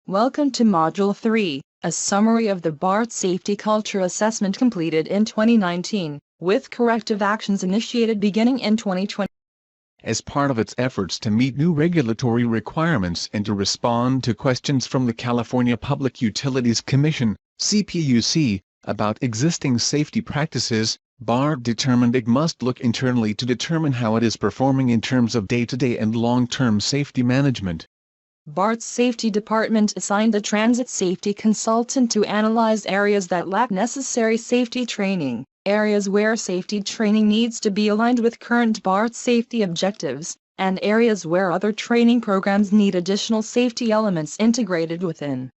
Welcome to Module 3, a summary of the BART Safety Culture Assessment completed in 2019, with corrective actions initiated beginning in 2020. As part of its efforts to meet new regulatory requirements and to respond to questions from the California Public Utilities Commission, CPUC, about existing safety practices, BART determined it must look internally to determine how it is performing in terms of day-to-day and long-term safety management. BART's safety department assigned a transit safety consultant to analyze areas that lack necessary safety training, areas where safety training needs to be aligned with current BART safety objectives, and areas where other training programs need additional safety elements integrated within.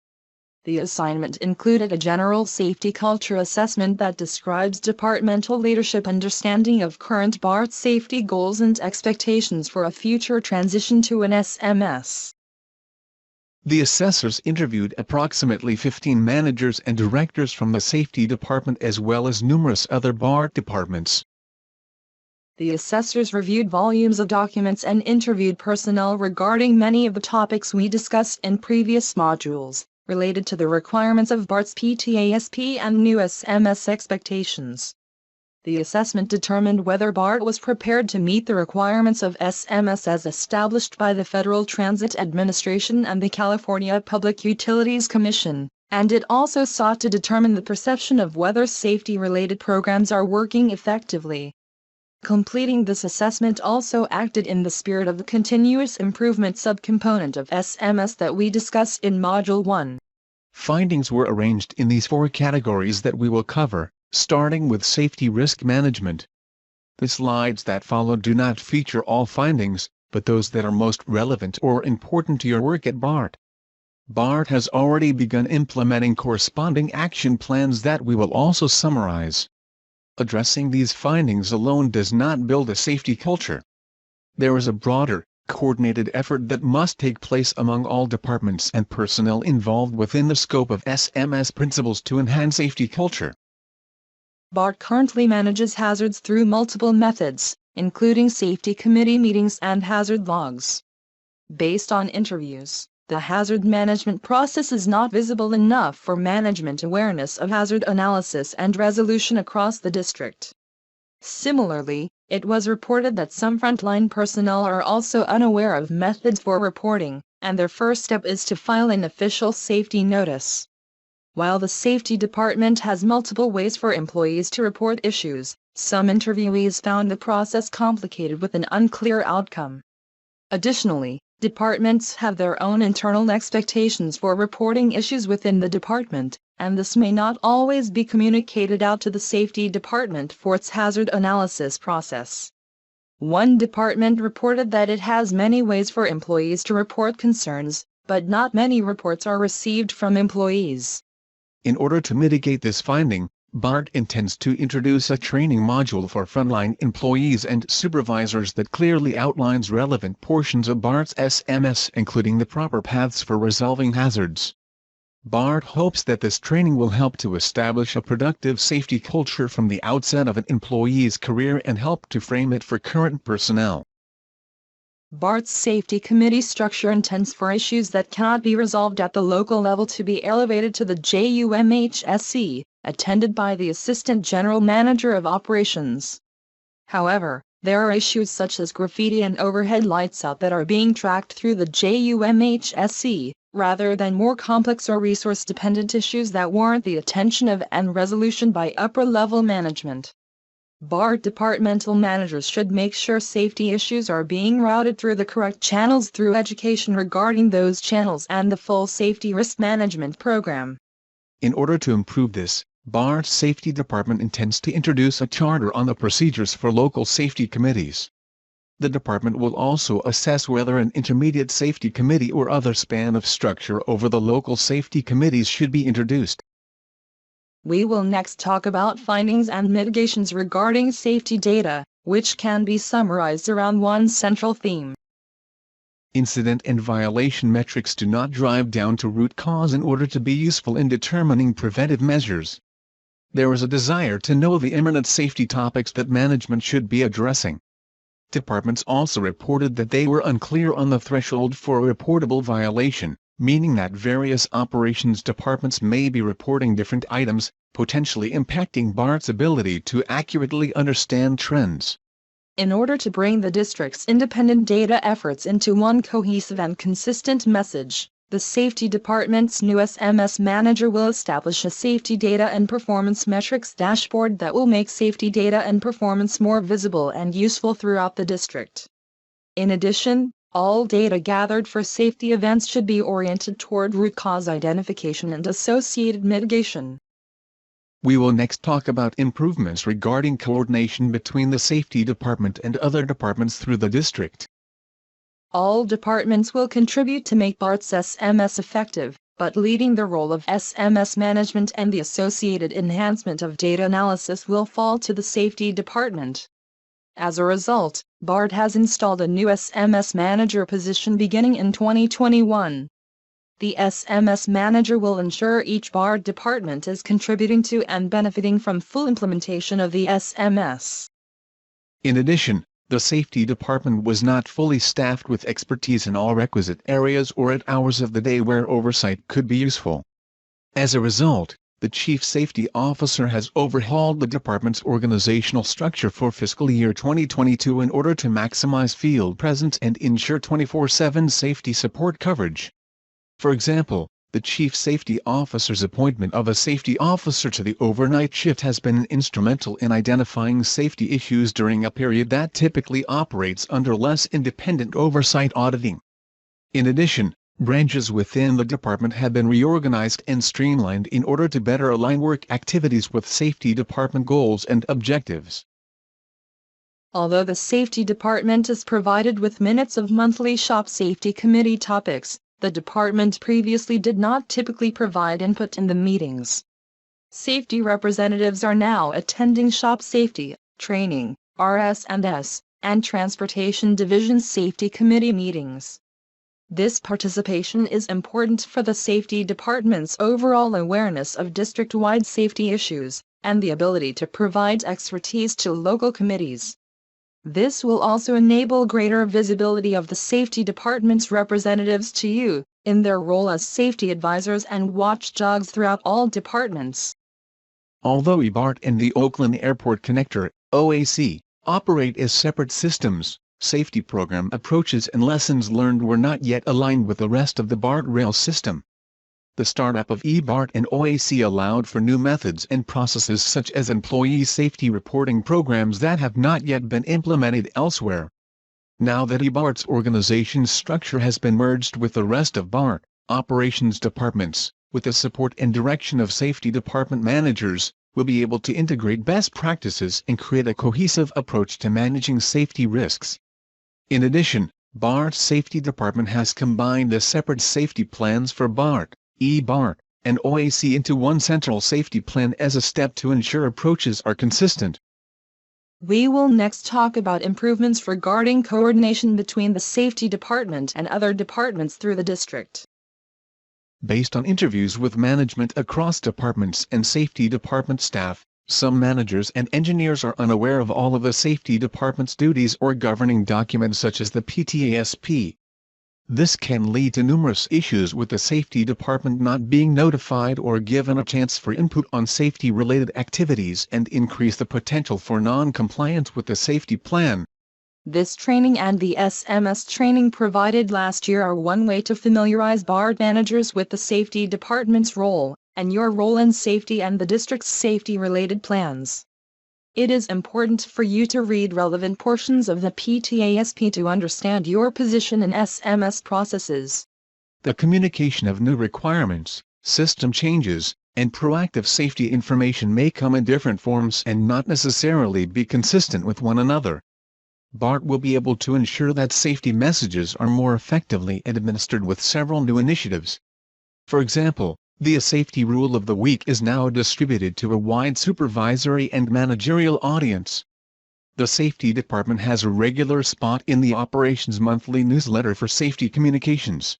The assignment included a general safety culture assessment that describes departmental leadership understanding of current BART safety goals and expectations for a future transition to an SMS. The assessors interviewed approximately 15 managers and directors from the safety department as well as numerous other BART departments. The assessors reviewed volumes of documents and interviewed personnel regarding many of the topics we discussed in previous modules, related to the requirements of BART's PTASP and new SMS expectations. The assessment determined whether BART was prepared to meet the requirements of SMS as established by the Federal Transit Administration and the California Public Utilities Commission, and it also sought to determine the perception of whether safety-related programs are working effectively. Completing this assessment also acted in the spirit of the continuous improvement subcomponent of SMS that we discussed in Module 1. Findings were arranged in these 4 categories that we will cover, starting with safety risk management. The slides that follow do not feature all findings, but those that are most relevant or important to your work at BART. BART has already begun implementing corresponding action plans that we will also summarize. Addressing these findings alone does not build a safety culture. There is a broader, coordinated effort that must take place among all departments and personnel involved within the scope of SMS principles to enhance safety culture. BART currently manages hazards through multiple methods, including safety committee meetings and hazard logs. Based on interviews, the hazard management process is not visible enough for management awareness of hazard analysis and resolution across the district. Similarly, it was reported that some frontline personnel are also unaware of methods for reporting, and their first step is to file an official safety notice. While the safety department has multiple ways for employees to report issues, some interviewees found the process complicated with an unclear outcome. Additionally, departments have their own internal expectations for reporting issues within the department, and this may not always be communicated out to the safety department for its hazard analysis process. One department reported that it has many ways for employees to report concerns, but not many reports are received from employees. In order to mitigate this finding, BART intends to introduce a training module for frontline employees and supervisors that clearly outlines relevant portions of BART's SMS, including the proper paths for resolving hazards. BART hopes that this training will help to establish a productive safety culture from the outset of an employee's career and help to frame it for current personnel. BART's safety committee structure intends for issues that cannot be resolved at the local level to be elevated to the JUMHSC, attended by the Assistant General Manager of Operations. However, there are issues such as graffiti and overhead lights out that are being tracked through the JUMHSC, rather than more complex or resource-dependent issues that warrant the attention of and resolution by upper-level management. BART departmental managers should make sure safety issues are being routed through the correct channels through education regarding those channels and the full safety risk management program. In order to improve this, BART's safety department intends to introduce a charter on the procedures for local safety committees. The department will also assess whether an intermediate safety committee or other span of structure over the local safety committees should be introduced. We will next talk about findings and mitigations regarding safety data, which can be summarized around one central theme. Incident and violation metrics do not drive down to root cause in order to be useful in determining preventive measures. There is a desire to know the imminent safety topics that management should be addressing. Departments also reported that they were unclear on the threshold for a reportable violation, meaning that various operations departments may be reporting different items, potentially impacting BART's ability to accurately understand trends. In order to bring the district's independent data efforts into one cohesive and consistent message, the Safety Department's new SMS Manager will establish a Safety Data and Performance Metrics dashboard that will make safety data and performance more visible and useful throughout the district. In addition, all data gathered for safety events should be oriented toward root cause identification and associated mitigation. We will next talk about improvements regarding coordination between the Safety Department and other departments through the district. All departments will contribute to make BART's SMS effective, but leading the role of SMS management and the associated enhancement of data analysis will fall to the Safety Department. As a result, BART has installed a new SMS Manager position beginning in 2021. The SMS Manager will ensure each BART department is contributing to and benefiting from full implementation of the SMS. In addition, the Safety Department was not fully staffed with expertise in all requisite areas or at hours of the day where oversight could be useful. As a result, the Chief Safety Officer has overhauled the department's organizational structure for fiscal year 2022 in order to maximize field presence and ensure 24/7 safety support coverage. For example, the Chief Safety Officer's appointment of a safety officer to the overnight shift has been instrumental in identifying safety issues during a period that typically operates under less independent oversight auditing. In addition, branches within the department have been reorganized and streamlined in order to better align work activities with Safety Department goals and objectives. Although the Safety Department is provided with minutes of monthly Shop Safety Committee topics, the department previously did not typically provide input in the meetings. Safety representatives are now attending Shop Safety, Training, RS&S, and Transportation Division Safety Committee meetings. This participation is important for the Safety Department's overall awareness of district-wide safety issues, and the ability to provide expertise to local committees. This will also enable greater visibility of the Safety Department's representatives to you, in their role as safety advisors and watchdogs throughout all departments. Although BART and the Oakland Airport Connector, OAC, operate as separate systems, safety program approaches and lessons learned were not yet aligned with the rest of the BART rail system. The startup of BART and OAC allowed for new methods and processes such as employee safety reporting programs that have not yet been implemented elsewhere. Now that BART's organization structure has been merged with the rest of BART operations departments, with the support and direction of Safety Department managers, will be able to integrate best practices and create a cohesive approach to managing safety risks. In addition, BART's Safety Department has combined the separate safety plans for BART, BART, and OAC into one central safety plan as a step to ensure approaches are consistent. We will next talk about improvements regarding coordination between the Safety Department and other departments through the district. Based on interviews with management across departments and Safety Department staff, some managers and engineers are unaware of all of the Safety Department's duties or governing documents such as the PTASP. This can lead to numerous issues with the Safety Department not being notified or given a chance for input on safety-related activities and increase the potential for non-compliance with the safety plan. This training and the SMS training provided last year are one way to familiarize BART managers with the Safety Department's role, and your role in safety and the district's safety-related plans. It is important for you to read relevant portions of the PTASP to understand your position in SMS processes. The communication of new requirements, system changes, and proactive safety information may come in different forms and not necessarily be consistent with one another. BART will be able to ensure that safety messages are more effectively administered with several new initiatives. For example, the Safety Rule of the Week is now distributed to a wide supervisory and managerial audience. The Safety Department has a regular spot in the Operations Monthly newsletter for safety communications.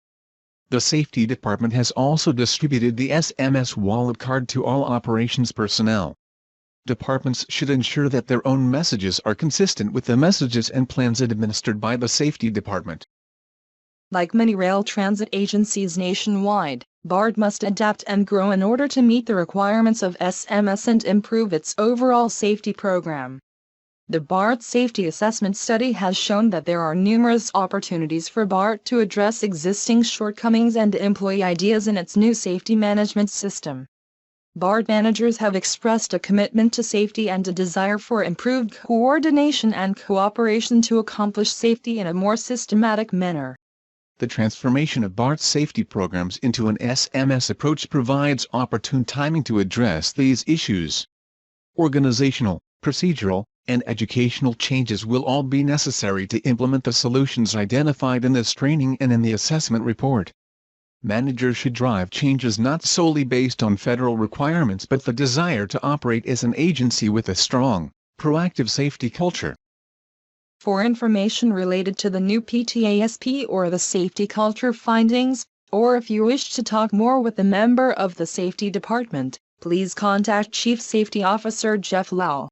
The Safety Department has also distributed the SMS Wallet card to all operations personnel. Departments should ensure that their own messages are consistent with the messages and plans administered by the Safety Department. Like many rail transit agencies nationwide, BART must adapt and grow in order to meet the requirements of SMS and improve its overall safety program. The BART Safety Assessment Study has shown that there are numerous opportunities for BART to address existing shortcomings and employ ideas in its new safety management system. BART managers have expressed a commitment to safety and a desire for improved coordination and cooperation to accomplish safety in a more systematic manner. The transformation of BART's safety programs into an SMS approach provides opportune timing to address these issues. Organizational, procedural, and educational changes will all be necessary to implement the solutions identified in this training and in the assessment report. Managers should drive changes not solely based on federal requirements but the desire to operate as an agency with a strong, proactive safety culture. For information related to the new PTASP or the safety culture findings, or if you wish to talk more with a member of the safety department, please contact Chief Safety Officer Jeff Lau.